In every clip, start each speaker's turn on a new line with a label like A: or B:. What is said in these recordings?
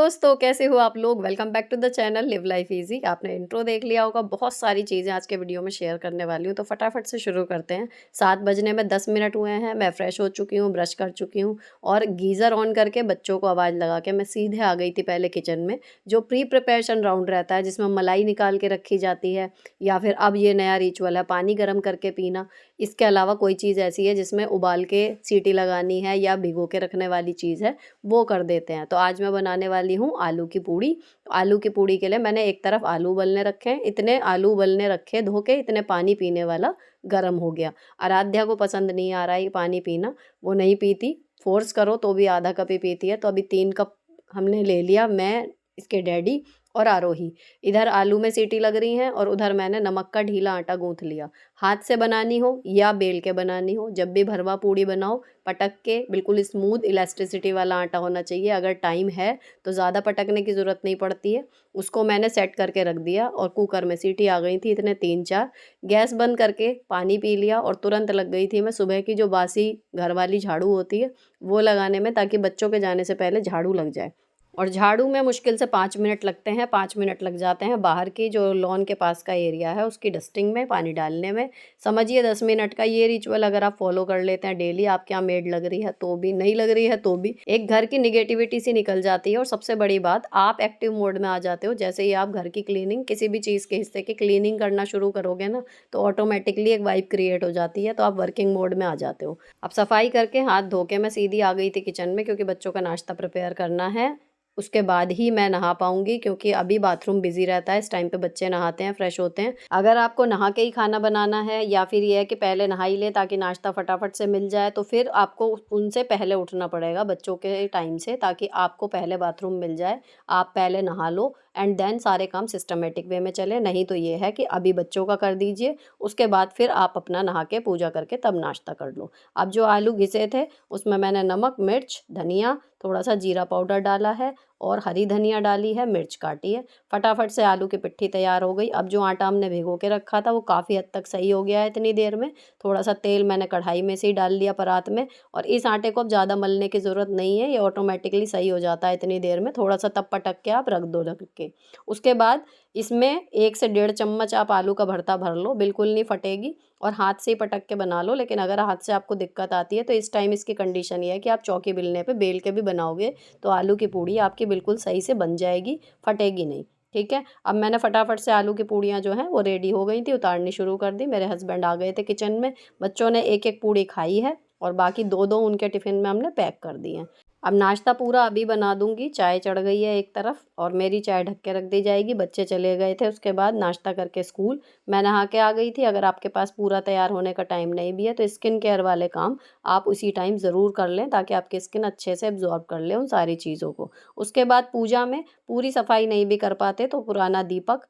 A: दोस्तों, कैसे हो आप लोग। Welcome back to the channel live life easy. आपने इंट्रो देख लिया होगा। बहुत सारी चीज़ें आज के वीडियो में शेयर करने वाली हूँ, तो फटाफट से शुरू करते हैं। 7 बजने में 10 मिनट हुए हैं। मैं फ्रेश हो चुकी हूँ, ब्रश कर चुकी हूँ और गीज़र ऑन करके बच्चों को आवाज़ लगा के मैं सीधे आ गई थी पहले किचन में। जो प्री प्रिपरेशन राउंड रहता है जिसमें मलाई निकाल के रखी जाती है, या फिर अब ये नया रिचुअल है पानी गर्म करके पीना। इसके अलावा कोई चीज़ ऐसी है जिसमें उबाल के सीटी लगानी है या भिगो के रखने वाली चीज़ है, वो कर देते हैं। तो आज मैं बनाने वाली हूँ आलू की पूड़ी। तो आलू की पूड़ी के लिए मैंने एक तरफ आलू उबलने रखे हैं। इतने आलू उबलने रखे धो के, इतने पानी पीने वाला गर्म हो गया। आराध्या को पसंद नहीं आ रहा है ये पानी पीना, वो नहीं पीती। फोर्स करो तो भी आधा कप ही पीती है। तो अभी 3 कप हमने ले लिया, मैं, इसके डैडी और आरोही। इधर आलू में सीटी लग रही हैं और उधर मैंने नमक का ढीला आटा गूंथ लिया। हाथ से बनानी हो या बेल के बनानी हो, जब भी भरवा पूड़ी बनाओ पटक के बिल्कुल स्मूथ इलास्टिसिटी वाला आटा होना चाहिए। अगर टाइम है तो ज़्यादा पटकने की ज़रूरत नहीं पड़ती है। उसको मैंने सेट करके रख दिया और कुकर में सीटी आ गई थी इतने 3-4। गैस बंद करके पानी पी लिया और तुरंत लग गई थी मैं सुबह की जो बासी घर वाली झाड़ू होती है वो लगाने में, ताकि बच्चों के जाने से पहले झाड़ू लग जाए। और झाड़ू में मुश्किल से 5 मिनट लगते हैं, 5 मिनट लग जाते हैं बाहर की जो लॉन के पास का एरिया है उसकी डस्टिंग में, पानी डालने में। समझिए 10 मिनट का ये रिचुअल अगर आप फॉलो कर लेते हैं डेली, आपके यहाँ मेड लग रही है तो भी, नहीं लग रही है तो भी, एक घर की निगेटिविटी सी निकल जाती है। और सबसे बड़ी बात, आप एक्टिव मोड में आ जाते हो। जैसे ही आप घर की क्लीनिंग, किसी भी चीज़ के हिस्से की क्लीनिंग करना शुरू करोगे ना, तो ऑटोमेटिकली एक वाइब क्रिएट हो जाती है, तो आप वर्किंग मोड में आ जाते हो। अब सफाई करके हाथ धो के मैं सीधी आ गई थी किचन में, क्योंकि बच्चों का नाश्ता प्रिपेयर करना है। उसके बाद ही मैं नहा पाऊंगी, क्योंकि अभी बाथरूम बिजी रहता है। इस टाइम पे बच्चे नहाते हैं, फ्रेश होते हैं। अगर आपको नहा के ही खाना बनाना है, या फिर ये है कि पहले नहा ही लें ताकि नाश्ता फटाफट से मिल जाए, तो फिर आपको उनसे पहले उठना पड़ेगा बच्चों के टाइम से, ताकि आपको पहले बाथरूम मिल जाए। आप पहले नहा लो एंड देन सारे काम सिस्टमेटिक वे में चले। नहीं तो ये है कि अभी बच्चों का कर दीजिए, उसके बाद फिर आप अपना नहा के पूजा करके तब नाश्ता कर लो। अब जो आलू घिसे थे उसमें मैंने नमक, मिर्च, धनिया, थोड़ा सा जीरा पाउडर डाला है और हरी धनिया डाली है, मिर्च काटी है। फटाफट से आलू की पिट्ठी तैयार हो गई। अब जो आटा हमने भिगो के रखा था वो काफ़ी हद तक सही हो गया है इतनी देर में। थोड़ा सा तेल मैंने कढ़ाई में से ही डाल लिया परात में। और इस आटे को अब ज़्यादा मलने की ज़रूरत नहीं है, ये ऑटोमेटिकली सही हो जाता है इतनी देर में। थोड़ा सा तब पटक के आप रख दो ढक के। उसके बाद इसमें 1 से 1.5 चम्मच आप आलू का भरता भर लो, बिल्कुल नहीं फटेगी। और हाथ से ही पटक के बना लो। लेकिन अगर हाथ से आपको दिक्कत आती है तो इस टाइम इसकी कंडीशन ये है कि आप चौकी बेलने पे बेल के भी बनाओगे तो आलू की पूड़ी आपकी बिल्कुल सही से बन जाएगी, फटेगी नहीं। ठीक है। अब मैंने फटाफट से आलू की पूड़ियाँ जो हैं वो रेडी हो गई थी, उतारनी शुरू कर दी। मेरे हस्बैंड आ गए थे किचन में। बच्चों ने एक एक पूड़ी खाई है और बाकी 2-2 उनके टिफ़िन में हमने पैक कर दी हैं। अब नाश्ता पूरा अभी बना दूंगी। चाय चढ़ गई है एक तरफ और मेरी चाय ढक के रख दी जाएगी। बच्चे चले गए थे उसके बाद नाश्ता करके स्कूल। मैं नहा के आ गई थी। अगर आपके पास पूरा तैयार होने का टाइम नहीं भी है तो स्किन केयर वाले काम आप उसी टाइम ज़रूर कर लें, ताकि आपकी स्किन अच्छे से एब्जॉर्ब कर ले उन सारी चीज़ों को। उसके बाद पूजा में पूरी सफाई नहीं भी कर पाते तो पुराना दीपक,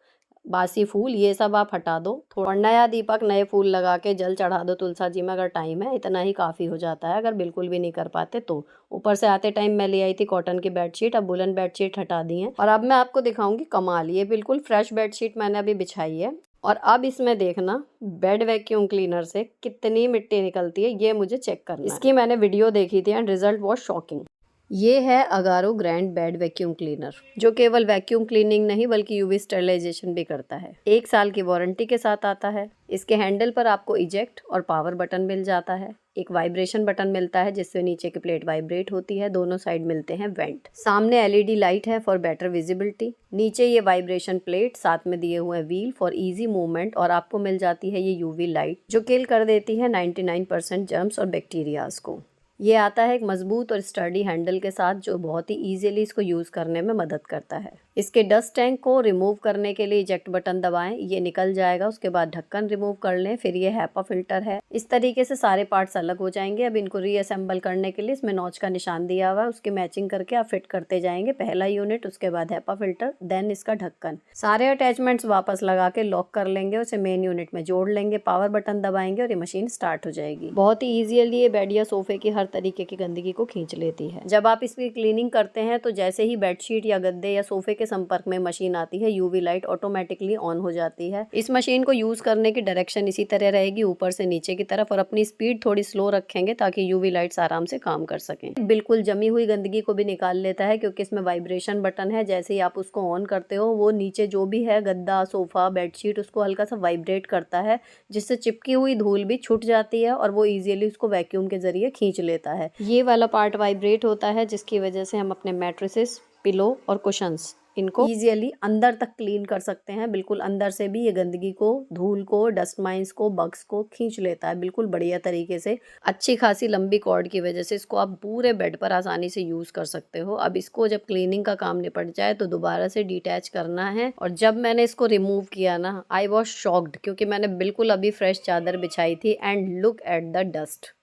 A: बासी फूल, ये सब आप हटा दो। थोड़ा नया दीपक, नए फूल लगा के जल चढ़ा दो तुलसा जी में, अगर टाइम है। इतना ही काफ़ी हो जाता है अगर बिल्कुल भी नहीं कर पाते तो। ऊपर से आते टाइम मैं ले आई थी कॉटन की बेडशीट, अब वुलन बेडशीट हटा दी है। और अब मैं आपको दिखाऊंगी कमाल। ये बिल्कुल फ्रेश बेडशीट मैंने अभी बिछाई है। और अब इसमें देखना बेड वैक्यूम क्लीनर से कितनी मिट्टी निकलती है, ये मुझे चेक करना है। इसकी मैंने वीडियो देखी थी एंड रिजल्ट वॉज शॉकिंग। ये है Agaro grand bed vacuum cleaner, जो केवल वैक्यूम क्लीनिंग नहीं बल्कि यूवी स्टेरिलाइजेशन भी करता है। 1 साल की वारंटी के साथ आता है। इसके हैंडल पर आपको इजेक्ट और पावर बटन मिल जाता है। एक वाइब्रेशन बटन मिलता है जिससे नीचे की प्लेट वाइब्रेट होती है। दोनों साइड मिलते हैं वेंट। सामने एलईडी लाइट है फॉर बेटर विजिबिलिटी। नीचे ये वाइब्रेशन प्लेट, साथ में दिए हुए व्हील फॉर इजी मूवमेंट, और आपको मिल जाती है ये यूवी लाइट जो किल कर देती है 99% जर्म्स और बैक्टीरियाज को। ये आता है एक मजबूत और स्टर्डी हैंडल के साथ जो बहुत ही ईजिली इसको यूज़ करने में मदद करता है। इसके डस्ट टैंक को रिमूव करने के लिए इजेक्ट बटन दबाएं, ये निकल जाएगा। उसके बाद ढक्कन रिमूव कर लें। फिर ये हैपा फिल्टर है। इस तरीके से सारे पार्ट्स अलग हो जाएंगे। अब इनको रीअसेंबल करने के लिए इसमें नॉच का निशान दिया हुआ है, उसकी मैचिंग करके आप फिट करते जाएंगे। पहला यूनिट, उसके बाद हैपा फिल्टर, देन इसका ढक्कन। सारे अटैचमेंट्स वापस लगा के लॉक कर लेंगे, उसे मेन यूनिट में जोड़ लेंगे, पावर बटन दबाएंगे और ये मशीन स्टार्ट हो जाएगी। बहुत ही ईजिली ये बेड या सोफे की हर तरीके की गंदगी को खींच लेती है। जब आप इसकी क्लीनिंग करते हैं तो जैसे ही बेडशीट या गद्दे या सोफे के के संपर्क में मशीन आती है, यूवी लाइट ऑटोमेटिकली ऑन हो जाती है। इस मशीन को यूज़ करने की डायरेक्शन इसी तरह रहेगी, ऊपर से नीचे की तरफ, और अपनी स्पीड थोड़ी स्लो रखेंगे ताकि यूवी लाइट्स आराम से काम कर सकें। बिल्कुल जमी हुई गंदगी को भी निकाल लेता है क्योंकि इसमें वाइब्रेशन बटन है। जैसे ही आप उसको ऑन करते हो वो नीचे जो भी है गद्दा, सोफ़ा, बेडशीट, उसको हल्का सा वाइब्रेट करता है, जिससे चिपकी हुई धूल भी छूट जाती है और वो ईजिली उसको वैक्यूम के ज़रिए खींच लेता है। ये वाला पार्ट वाइब्रेट होता है जिसकी वजह से हम अपने मैट्रेसेस, पिलो और कुशन्स इनको ईजिली अंदर तक क्लीन कर सकते हैं। बिल्कुल अंदर से भी ये गंदगी को, धूल को, डस्ट माइंस को, बग्स को खींच लेता है बिल्कुल बढ़िया तरीके से। अच्छी खासी लंबी कॉर्ड की वजह से इसको आप पूरे बेड पर आसानी से यूज़ कर सकते हो। अब इसको जब क्लीनिंग का काम निपट जाए तो दोबारा से डिटैच करना है। और जब मैंने इसको रिमूव किया ना, आई वॉज शॉक्ड क्योंकि मैंने बिल्कुल अभी फ्रेश चादर बिछाई थी। And look at the dust.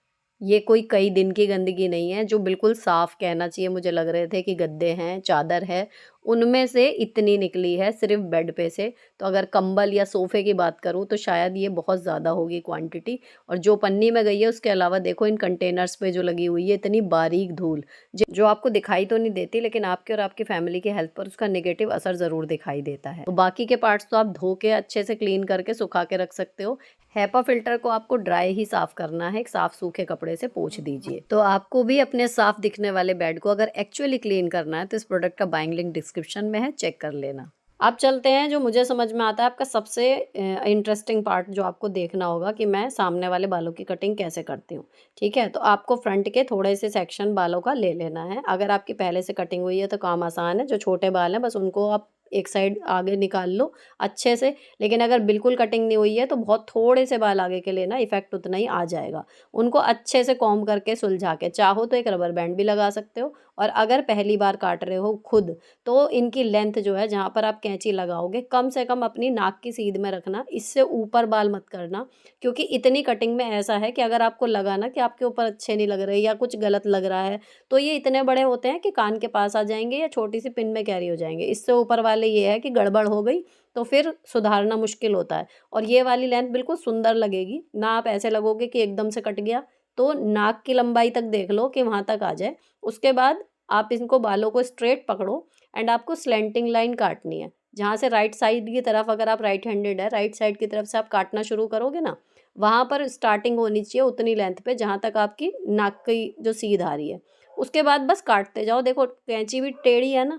A: ये कोई कई दिन की गंदगी नहीं है, जो बिल्कुल साफ़ कहना चाहिए। मुझे लग रहे थे कि गद्दे हैं, चादर है, उनमें से इतनी निकली है सिर्फ बेड पे से। तो अगर कंबल या सोफ़े की बात करूँ तो शायद ये बहुत ज़्यादा होगी क्वांटिटी। और जो पन्नी में गई है उसके अलावा देखो इन कंटेनर्स पे जो लगी हुई है इतनी बारीक धूल, जो आपको दिखाई तो नहीं देती, लेकिन आपके और आपकी फैमिली की हेल्थ पर उसका नेगेटिव असर ज़रूर दिखाई देता है। तो बाकी के पार्ट्स तो आप धो के अच्छे से क्लीन करके सुखा के रख सकते हो। हैपा फिल्टर को आपको ड्राई ही साफ करना है, एक साफ सूखे कपड़े से पोंछ दीजिए। तो आपको भी अपने साफ दिखने वाले बेड को अगर एक्चुअली क्लीन करना है तो इस प्रोडक्ट का बाइंग लिंक डिस्क्रिप्शन में है, चेक कर लेना। अब चलते हैं जो मुझे समझ में आता है, आपका सबसे इंटरेस्टिंग पार्ट जो आपको देखना होगा कि मैं सामने वाले बालों की कटिंग कैसे करती हूँ। ठीक है, तो आपको फ्रंट के थोड़े से सेक्शन बालों का ले लेना है। अगर आपकी पहले से कटिंग हुई है तो काम आसान है। जो छोटे बाल हैं बस उनको आप एक साइड आगे निकाल लो अच्छे से। लेकिन अगर बिल्कुल कटिंग नहीं हुई है तो बहुत थोड़े से बाल आगे के लेना, इफेक्ट उतना ही आ जाएगा। उनको अच्छे से कॉम्ब करके सुलझा के, चाहो तो एक रबर बैंड भी लगा सकते हो। और अगर पहली बार काट रहे हो खुद, तो इनकी लेंथ जो है जहाँ पर आप कैंची लगाओगे कम से कम अपनी नाक की सीध में रखना, इससे ऊपर बाल मत करना। क्योंकि इतनी कटिंग में ऐसा है कि अगर आपको लगा ना कि आपके ऊपर अच्छे नहीं लग रहे या कुछ गलत लग रहा है, तो ये इतने बड़े होते हैं कि कान के पास आ जाएंगे या छोटी सी पिन में कैरी हो जाएंगे। इससे ऊपर वाले ये है कि गड़बड़ हो गई तो फिर सुधारना मुश्किल होता है। और ये वाली लेंथ बिल्कुल सुंदर लगेगी ना, आप ऐसे लगोगे कि एकदम से कट गया। तो नाक की लंबाई तक देख लो कि वहाँ तक आ जाए। उसके बाद आप इनको बालों को स्ट्रेट पकड़ो एंड आपको स्लैंटिंग लाइन काटनी है। जहाँ से राइट साइड की तरफ, अगर आप राइट हैंडेड है, राइट साइड की तरफ से आप काटना शुरू करोगे ना, वहाँ पर स्टार्टिंग होनी चाहिए उतनी लेंथ पे जहाँ तक आपकी नाक की जो सीध आ रही है। उसके बाद बस काटते जाओ। देखो कैंची भी टेढ़ी है ना,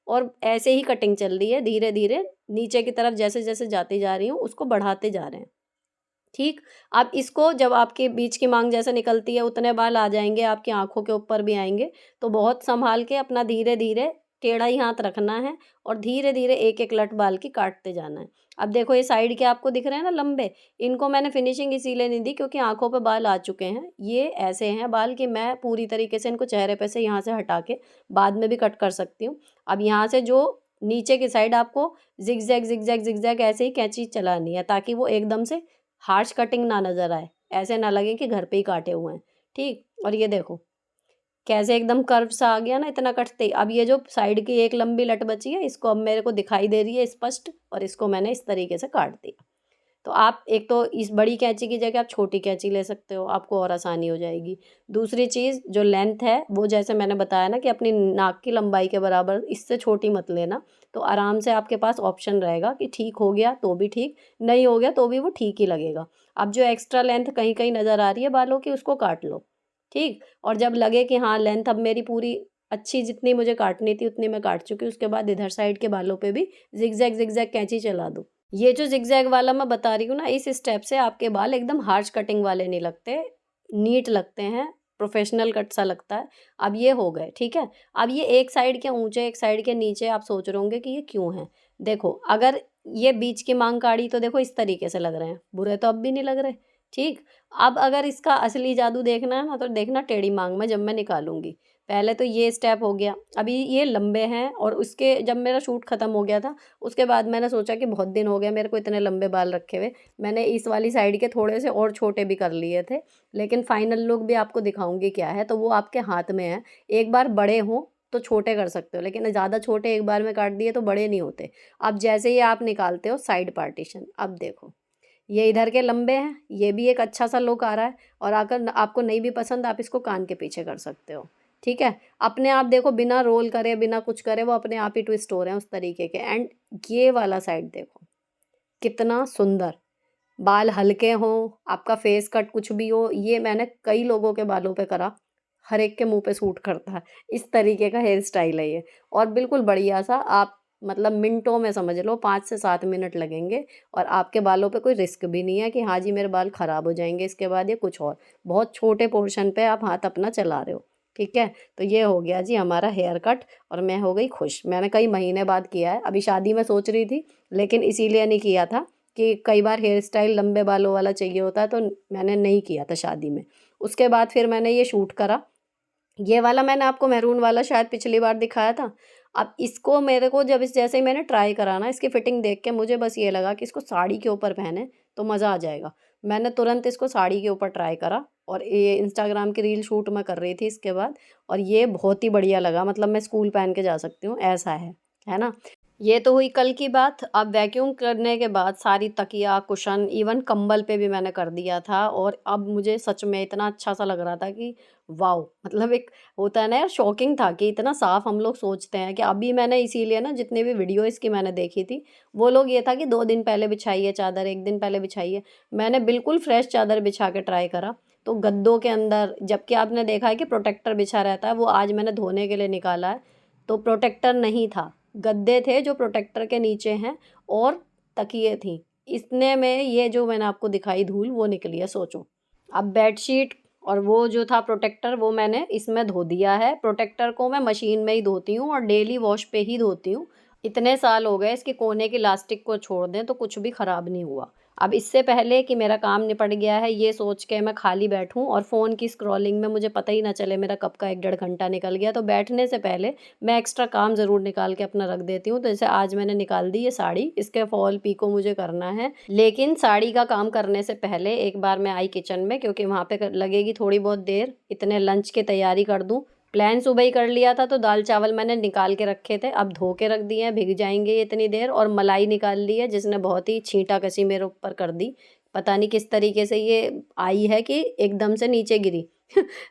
A: और ऐसे ही कटिंग चल रही है। धीरे धीरे नीचे की तरफ जैसे जैसे जाती जा रही हूँ उसको बढ़ाते जा रहे हैं। ठीक। अब इसको जब आपके बीच की मांग जैसे निकलती है उतने बाल आ जाएंगे, आपकी आंखों के ऊपर भी आएंगे। तो बहुत संभाल के अपना धीरे धीरे टेढ़ा ही हाथ रखना है और धीरे धीरे एक एक लट बाल की काटते जाना है। अब देखो ये साइड के आपको दिख रहे हैं ना लंबे, इनको मैंने फिनिशिंग इसीलिए नहीं दी क्योंकि आंखों पे बाल आ चुके हैं। ये ऐसे हैं बाल कि मैं पूरी तरीके से इनको चेहरे पे से यहाँ से हटा के बाद में भी कट कर सकती हूँ। अब यहाँ से जो नीचे की साइड आपको जिगजैग जिगजैग जिगजैग ऐसे ही कैंची चलानी है ताकि वो एकदम से हार्श कटिंग ना नज़र आए, ऐसे ना लगे कि घर पे ही काटे हुए हैं। ठीक। और ये देखो कैसे एकदम कर्व सा आ गया ना इतना कटते ही। अब ये जो साइड की एक लंबी लट बची है इसको अब मेरे को दिखाई दे रही है स्पष्ट, और इसको मैंने इस तरीके से काट दिया। तो आप एक तो इस बड़ी कैंची की जगह आप छोटी कैंची ले सकते हो, आपको और आसानी हो जाएगी। दूसरी चीज़ जो लेंथ है वो जैसे मैंने बताया ना कि अपनी नाक की लंबाई के बराबर, इससे छोटी मत लेना। तो आराम से आपके पास ऑप्शन रहेगा कि ठीक हो गया तो भी ठीक, नहीं हो गया तो भी वो ठीक ही लगेगा। अब जो एक्स्ट्रा लेंथ कहीं कहीं नज़र आ रही है बालों की उसको काट लो। ठीक। और जब लगे कि हाँ लेंथ अब मेरी पूरी अच्छी जितनी मुझे काटनी थी उतनी मैं काट चुकी हूँ, उसके बाद इधर साइड के बालों पे भी जिगजैग जिगजैग कैंची चला दो। ये जो जिगजैग वाला मैं बता रही हूँ ना, इस स्टेप से आपके बाल एकदम हार्श कटिंग वाले नहीं लगते, नीट लगते हैं, प्रोफेशनल कट सा लगता है। अब ये हो गए। ठीक है। अब ये एक साइड के ऊंचे एक साइड के नीचे, आप सोच रहे होंगे कि ये क्यों है। देखो अगर ये बीच की मांग काढ़ी तो देखो इस तरीके से लग रहे हैं, बुरे तो अब भी नहीं लग रहे। ठीक। अब अगर इसका असली जादू देखना है ना तो देखना टेढ़ी मांग में जब मैं निकालूंगी। पहले तो ये स्टेप हो गया। अभी ये लंबे हैं और उसके जब मेरा शूट ख़त्म हो गया था उसके बाद मैंने सोचा कि बहुत दिन हो गया मेरे को इतने लंबे बाल रखे हुए, मैंने इस वाली साइड के थोड़े से और छोटे भी कर लिए थे। लेकिन फाइनल लुक भी आपको दिखाऊंगी क्या है, तो वो आपके हाथ में है। एक बार बड़े हों तो छोटे कर सकते हो, लेकिन ज़्यादा छोटे एक बार में काट दिए तो बड़े नहीं होते। अब जैसे ही आप निकालते हो साइड पार्टीशन, अब देखो ये इधर के लंबे हैं, ये भी एक अच्छा सा लुक आ रहा है। और अगर आपको नहीं भी पसंद आप इसको कान के पीछे कर सकते हो। ठीक है? अपने आप देखो बिना रोल करे, बिना कुछ करे वो अपने आप ही ट्विस्ट हो रहे हैं उस तरीके के। एंड ये वाला साइड देखो, कितना सुंदर। बाल हल्के हों, आपका फेस कट कुछ भी हो, ये मैंने कई लोगों के बालों पे करा, हर एक के मुँह पे सूट करता है। इस तरीके का हेयर स्टाइल है ये, और बिल्कुल बढ़िया-सा आप मतलब मिनटों में समझ लो 5 से 7 मिनट लगेंगे, और आपके बालों पे कोई रिस्क भी नहीं है कि हाँ जी, मेरे बाल खराब हो जाएँगे इसके बाद या कुछ और। बहुत छोटे पोर्शन पे आप हाथ अपना चला रहे हो, ठीक है? तो ये हो गया जी हमारा हेयर कट, और मैं हो गई खुश। मैंने कई महीने बाद किया है, अभी शादी में सोच रही थी, लेकिन इसीलिए नहीं किया था कि कई बार हेयर स्टाइल लंबे बालों वाला चाहिए होता है, तो मैंने नहीं किया था शादी में। उसके बाद फिर मैंने ये शूट करा। ये वाला मैंने आपको मैरून वाला शायद पिछली बार दिखाया था। अब इसको मेरे को जब इस जैसे ही मैंने ट्राई करा ना, इसकी फिटिंग देख के मुझे बस ये लगा कि इसको साड़ी के ऊपर पहने तो मज़ा आ जाएगा। मैंने तुरंत इसको साड़ी के ऊपर ट्राई करा, और ये इंस्टाग्राम की रील शूट मैं कर रही थी इसके बाद, और ये बहुत ही बढ़िया लगा, मतलब मैं स्कूल पहन के जा सकती हूँ, ऐसा है ना? ये तो हुई कल की बात। अब वैक्यूम करने के बाद सारी तकिया, कुशन, इवन कंबल पे भी मैंने कर दिया था, और अब मुझे सच में इतना अच्छा-सा लग रहा था कि वॉव! मतलब एक होता है ना यार, शॉकिंग था कि इतना साफ हम लोग सोचते हैं कि अभी मैंने इसीलिए ना जितनी भी वीडियो इसकी मैंने देखी थी, वो लोग ये था कि 2 दिन पहले बिछाइए चादर, 1 दिन पहले बिछाइए। मैंने बिल्कुल फ्रेश चादर बिछा के ट्राई करा, तो गद्दों के अंदर जबकि आपने देखा है कि प्रोटेक्टर बिछा रहता है, वो आज मैंने धोने के लिए निकाला है, तो प्रोटेक्टर नहीं था। गद्दे थे जो प्रोटेक्टर के नीचे हैं, और तकिए थीं। इतने में ये जो मैंने आपको दिखाई धूल वो निकली है, सोचो। अब बेडशीट और वो जो था प्रोटेक्टर, वो मैंने इसमें धो दिया है। प्रोटेक्टर को मैं मशीन में ही धोती हूँ और डेली वॉश पे ही धोती हूँ। इतने साल हो गए इसके कोने की इलास्टिक को छोड़ दें तो कुछ भी ख़राब नहीं हुआ। अब इससे पहले कि मेरा काम निपट गया है ये सोच के मैं खाली बैठूँ और फ़ोन की स्क्रॉलिंग में मुझे पता ही ना चले मेरा कब का 1 डेढ़ घंटा निकल गया, तो बैठने से पहले मैं एक्स्ट्रा काम ज़रूर निकाल के अपना रख देती हूँ। तो जैसे आज मैंने निकाल दी ये साड़ी, इसके फॉल पीको मुझे करना है। लेकिन साड़ी का काम करने से पहले एक बार मैं आई किचन में, क्योंकि वहाँ पे लगेगी थोड़ी बहुत देर, इतने लंच की तैयारी कर दूँ। प्लान सुबह ही कर लिया था, तो दाल चावल मैंने निकाल के रखे थे, अब धो के रख दिए हैं, भीग जाएँगे ये इतनी देर, और मलाई निकाल ली है जिसने बहुत ही छींटा-कसी मेरे ऊपर कर दी। पता नहीं किस तरीके से ये आई है कि एकदम से नीचे गिरी।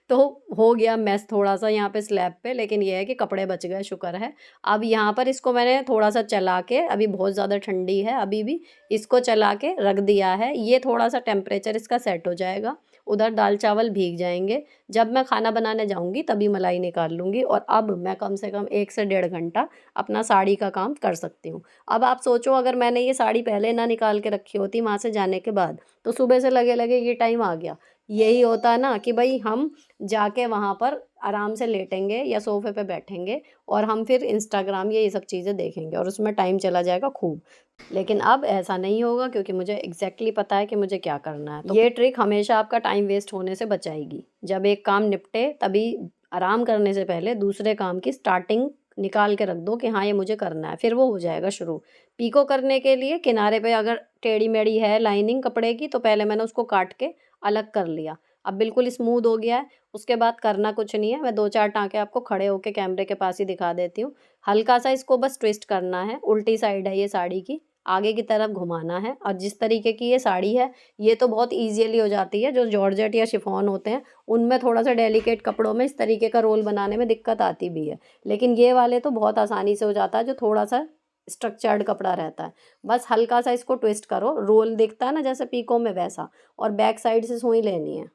A: तो हो गया मेस थोड़ा-सा यहाँ पे स्लैब पे, लेकिन ये है कि कपड़े बच गए, शुक्र है। अब यहाँ पर इसको मैंने थोड़ा-सा चला के, अभी बहुत ज़्यादा ठंडी है अभी भी, इसको चला के रख दिया है। ये थोड़ा-सा टेम्परेचर इसका सेट हो जाएगा, उधर दाल-चावल भीग जाएँगे। जब मैं खाना बनाने जाऊँगी तभी मलाई निकाल लूँगी, और अब मैं कम से कम 1 से डेढ़ घंटा अपना साड़ी का काम कर सकती हूँ। अब आप सोचो अगर मैंने ये साड़ी पहले ना निकाल के रखी होती वहाँ से जाने के बाद, तो सुबह से लगे-लगे ये टाइम आ गया। यही होता ना कि भई हम जाके वहाँ पर आराम से लेटेंगे या सोफ़े पे बैठेंगे, और हम फिर इंस्टाग्राम ये सब चीज़ें देखेंगे, और उसमें टाइम चला जाएगा खूब। लेकिन अब ऐसा नहीं होगा, क्योंकि मुझे एग्ज़ैक्टली पता है कि मुझे क्या करना है। तो ये ट्रिक हमेशा आपका टाइम वेस्ट होने से बचाएगी। जब एक काम निपटे तभी आराम करने से पहले दूसरे काम की स्टार्टिंग निकाल के रख दो कि हाँ, ये मुझे करना है, फिर वो हो जाएगा शुरू। पीको करने के लिए किनारे पे अगर टेढ़ी-मेढ़ी है लाइनिंग कपड़े की, तो पहले मैंने उसको काट के अलग कर लिया। अब बिल्कुल स्मूथ हो गया है, उसके बाद करना कुछ नहीं है, मैं 2-4 टाँके आपको खड़े होके कैमरे के पास ही दिखा देती हूँ। हल्का-सा इसको बस ट्विस्ट करना है, उल्टी साइड है ये साड़ी की, आगे की तरफ घुमाना है, और जिस तरीके की ये साड़ी है, ये तो बहुत ईज़िली हो जाती है। जो जॉर्जेट या शिफॉन होते हैं, उनमें थोड़ा-सा डेलिकेट कपड़ों में इस तरीके का रोल बनाने में दिक्कत आती भी है। लेकिन ये वाले तो बहुत आसानी से हो जाता है, जो थोड़ा-सा स्ट्रक्चर्ड कपड़ा रहता है। बस हल्का-सा इसको ट्विस्ट करो, रोल दिखता है ना जैसे पीको में वैसा, और बैक साइड से सुई लेनी है।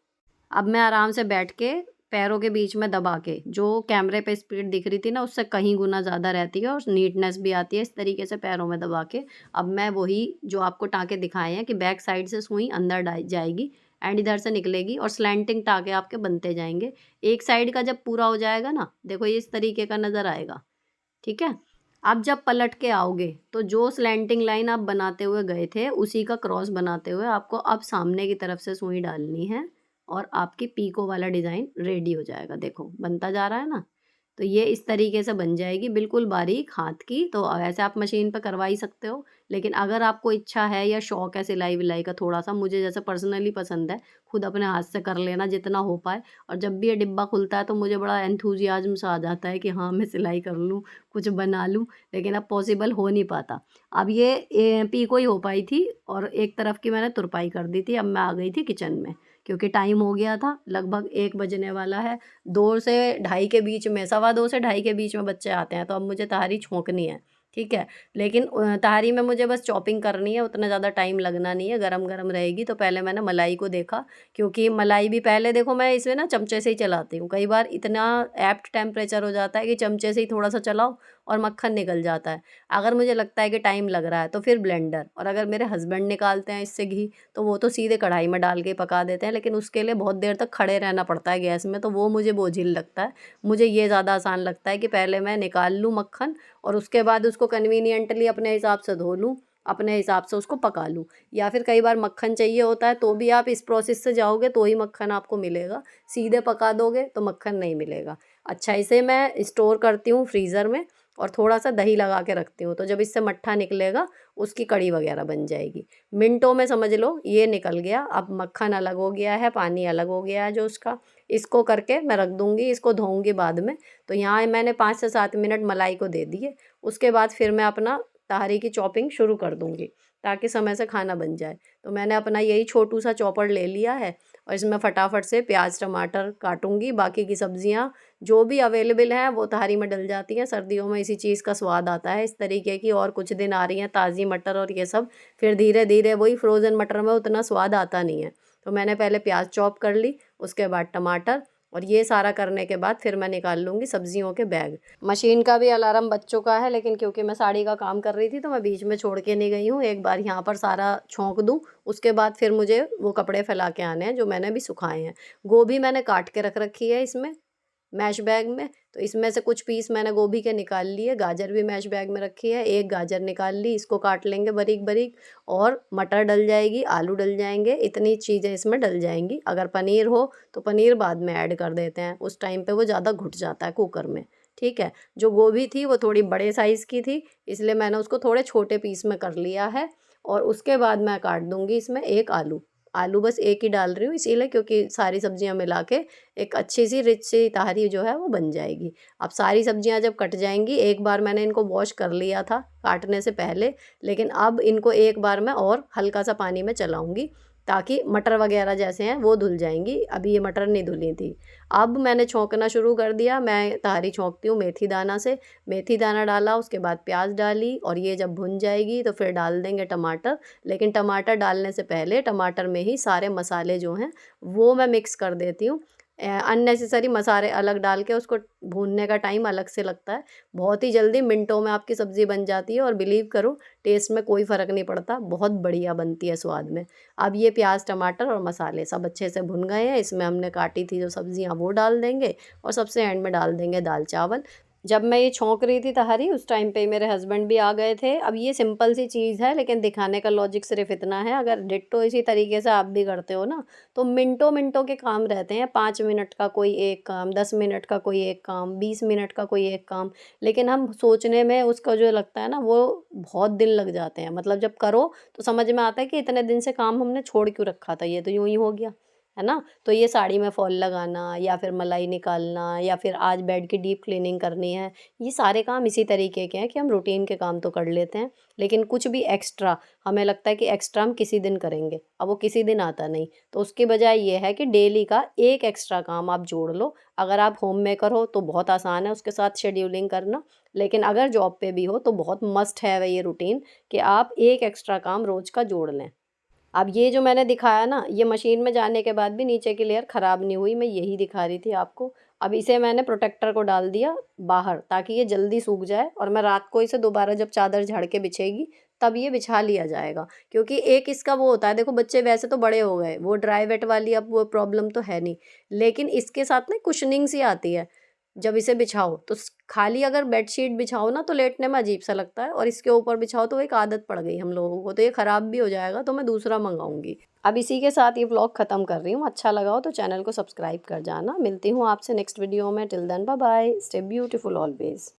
A: अब मैं आराम से बैठ के पैरों के बीच में दबा के, जो कैमरे पे स्पीड दिख रही थी ना उससे कहीं गुना ज़्यादा रहती है, और नीटनेस भी आती है इस तरीके से पैरों में दबा के। अब मैं वही जो आपको टाँके दिखाए हैं कि बैक साइड से सुई अंदर जाएगी एंड इधर से निकलेगी, और स्लैंटिंग टाँके आपके बनते जाएंगे। एक साइड का जब पूरा हो जाएगा ना, देखो ये इस तरीके का नज़र आएगा, ठीक है? अब जब पलट के आओगे तो जो स्लैंटिंग लाइन आप बनाते हुए गए थे उसी का क्रॉस बनाते हुए आपको अब सामने की तरफ से सुई डालनी है, और आपकी पीको वाला डिज़ाइन रेडी हो जाएगा। देखो बनता जा रहा है ना, तो ये इस तरीके से बन जाएगी बिल्कुल बारीक हाथ की। तो ऐसे आप मशीन पे करवा ही सकते हो, लेकिन अगर आपको इच्छा है या शौक है सिलाई विलाई का थोड़ा सा, मुझे जैसे पर्सनली पसंद है खुद अपने हाथ से कर लेना जितना हो पाए, और जब भी ये डिब्बा खुलता है तो मुझे बड़ा एंथुजियाज्म सा आ जाता है कि हाँ मैं सिलाई कर लूँ, कुछ बना लूँ, लेकिन अब पॉसिबल हो नहीं पाता। अब ये पीको ही हो पाई थी, और एक तरफ की मैंने तुरपाई कर दी थी। अब मैं आ गई थी किचन में, क्योंकि टाइम हो गया था, लगभग 1 बजने वाला है। 2 से ढाई के बीच में, 2:15 से ढाई के बीच में बच्चे आते हैं, तो अब मुझे तहारी छोंकनी है, ठीक है। लेकिन तहारी में मुझे बस चॉपिंग करनी है, उतना ज़्यादा टाइम लगना नहीं है, गरम-गरम रहेगी। तो पहले मैंने मलाई को देखा, क्योंकि मलाई भी पहले देखो मैं इसमें ना चमचे से ही चलाती हूँ। कई बार इतना एप्ट टेम्परेचर हो जाता है कि चमचे से ही थोड़ा-सा चलाओ और मक्खन निकल जाता है। अगर मुझे लगता है कि टाइम लग रहा है तो फिर ब्लेंडर, और अगर मेरे हस्बैंड निकालते हैं इससे घी तो वो तो सीधे कढ़ाई में डाल के ही पका देते हैं, लेकिन उसके लिए बहुत देर तक खड़े रहना पड़ता है गैस में, तो वो मुझे बोझिल लगता है। मुझे ये ज़्यादा आसान लगता है कि पहले मैं निकाल लूँ मक्खन और उसके बाद उसको कन्वीनिएंटली अपने हिसाब से धो लूँ, अपने हिसाब से उसको पका लूँ। या फिर कई बार मक्खन चाहिए होता है तो भी आप इस प्रोसेस से जाओगे तो ही मक्खन आपको मिलेगा, सीधे पका दोगे तो मक्खन नहीं मिलेगा। अच्छा, इसे मैं स्टोर करती हूँ फ्रीज़र में और थोड़ा-सा दही लगा के रखती हूँ, तो जब इससे मट्ठा निकलेगा उसकी कढ़ी वग़ैरह बन जाएगी। मिनटों में समझ लो ये निकल गया, अब मक्खन अलग हो गया है, पानी अलग हो गया है जो उसका। इसको करके मैं रख दूँगी, इसको धोऊँगी बाद में। तो यहाँ मैंने 5 से 7 मिनट मलाई को दे दिए, उसके बाद फिर मैं अपना तहारी की चॉपिंग शुरू कर दूँगी, ताकि समय से खाना बन जाए। तो मैंने अपना यही छोटू सा चॉपर ले लिया है और इसमें फटाफट से प्याज टमाटर काटूँगी। बाकी की सब्जियाँ जो भी अवेलेबल हैं वो तहारी में डल जाती हैं। सर्दियों में इसी चीज़ का स्वाद आता है इस तरीके की, और कुछ दिन आ रही हैं ताज़ी मटर और ये सब, फिर धीरे धीरे वही फ्रोज़न मटर में उतना स्वाद आता नहीं है। तो मैंने पहले प्याज चॉप कर ली, उसके बाद टमाटर, और ये सारा करने के बाद फिर मैं निकाल लूँगी सब्जियों के बैग। मशीन का भी अलार्म बज चुका है, लेकिन क्योंकि मैं साड़ी का काम कर रही थी तो मैं बीच में छोड़ के नहीं गई हूँ। एक बार यहाँ पर सारा छोंक दूँ, उसके बाद फिर मुझे वो कपड़े फैला के आने हैं जो मैंने अभी सुखाए हैं। गोभी मैंने काट के रख रखी है इसमें मैश बैग में, तो इसमें से कुछ पीस मैंने गोभी के निकाल लिए। गाजर भी मैश बैग में रखी है, एक गाजर निकाल ली, इसको काट लेंगे बारीक बारीक। और मटर डल जाएगी, आलू डल जाएंगे, इतनी चीज़ें इसमें डल जाएंगी। अगर पनीर हो तो पनीर बाद में ऐड कर देते हैं, उस टाइम पे वो ज़्यादा घुट जाता है कुकर में, ठीक है। जो गोभी थी वो थोड़ी बड़े साइज़ की थी, इसलिए मैंने उसको थोड़े छोटे पीस में कर लिया है। और उसके बाद मैं काट दूँगी इसमें एक आलू। आलू बस एक ही डाल रही हूँ इसीलिए, क्योंकि सारी सब्जियां मिला के एक अच्छी सी रिच सी तहारी जो है वो बन जाएगी। अब सारी सब्जियां जब कट जाएंगी, एक बार मैंने इनको वॉश कर लिया था काटने से पहले, लेकिन अब इनको एक बार मैं और हल्का सा पानी में चलाऊंगी ताकि मटर वगैरह जैसे हैं वो धुल जाएंगी। अभी ये मटर नहीं धुली थी। अब मैंने छौंकना शुरू कर दिया। मैं तहारी छौंकती हूँ मेथी दाना से। मेथी दाना डाला, उसके बाद प्याज डाली, और ये जब भुन जाएगी तो फिर डाल देंगे टमाटर। लेकिन टमाटर डालने से पहले टमाटर में ही सारे मसाले जो हैं वो मैं मिक्स कर देती हूँ। अननेसेसरी मसाले अलग डाल के उसको भूनने का टाइम अलग से लगता है। बहुत ही जल्दी मिनटों में आपकी सब्ज़ी बन जाती है, और बिलीव करो टेस्ट में कोई फ़र्क नहीं पड़ता, बहुत बढ़िया बनती है स्वाद में। अब ये प्याज टमाटर और मसाले सब अच्छे से भुन गए हैं, इसमें हमने काटी थी जो सब्ज़ियाँ वो डाल देंगे, और सबसे एंड में डाल देंगे दाल चावल। जब मैं ये छौंक रही थी तहारी, उस टाइम पे मेरे हस्बैंड भी आ गए थे। अब ये सिंपल सी चीज़ है, लेकिन दिखाने का लॉजिक सिर्फ इतना है। अगर डिट्टो इसी तरीके से आप भी करते हो ना, तो मिनटों मिनटों के काम रहते हैं। 5 मिनट का कोई एक काम, 10 मिनट का कोई एक काम, 20 मिनट का कोई एक काम, लेकिन हम सोचने में उसका जो लगता है ना वो बहुत दिन लग जाते हैं। मतलब जब करो तो समझ में आता है कि इतने दिन से काम हमने छोड़ क्यों रखा था, ये तो यूं ही हो गया, है ना। तो ये साड़ी में फॉल लगाना, या फिर मलाई निकालना, या फिर आज बेड की डीप क्लीनिंग करनी है, ये सारे काम इसी तरीके के हैं कि हम रूटीन के काम तो कर लेते हैं, लेकिन कुछ भी एक्स्ट्रा हमें लगता है कि एक्स्ट्रा हम किसी दिन करेंगे, अब वो किसी दिन आता नहीं। तो उसकी बजाय ये है कि डेली का एक एक्स्ट्रा काम आप जोड़ लो। अगर आप होम मेकर हो तो बहुत आसान है उसके साथ शेड्यूलिंग करना, लेकिन अगर जॉब पे भी हो तो बहुत मस्ट है ये रूटीन कि आप एक एक्स्ट्रा काम रोज का जोड़ लें। अब ये जो मैंने दिखाया ना, ये मशीन में जाने के बाद भी नीचे की लेयर ख़राब नहीं हुई, मैं यही दिखा रही थी आपको। अब इसे मैंने प्रोटेक्टर को डाल दिया बाहर, ताकि ये जल्दी सूख जाए, और मैं रात को इसे दोबारा जब चादर झाड़ के बिछेगी तब ये बिछा लिया जाएगा। क्योंकि एक इसका वो होता है, देखो बच्चे वैसे तो बड़े हो गए, वो ड्राई वेट वाली अब वो प्रॉब्लम तो है नहीं, लेकिन इसके साथ ना कुशनिंग सी आती है जब इसे बिछाओ। तो खाली अगर बेडशीट बिछाओ ना तो लेटने में अजीब सा लगता है, और इसके ऊपर बिछाओ तो एक आदत पड़ गई हम लोगों को, तो ये ख़राब भी हो जाएगा, तो मैं दूसरा मंगाऊंगी। अब इसी के साथ ये व्लॉग ख़त्म कर रही हूँ। अच्छा लगा हो तो चैनल को सब्सक्राइब कर जाना। मिलती हूँ आपसे नेक्स्ट वीडियो में। Till then bye bye, stay beautiful always.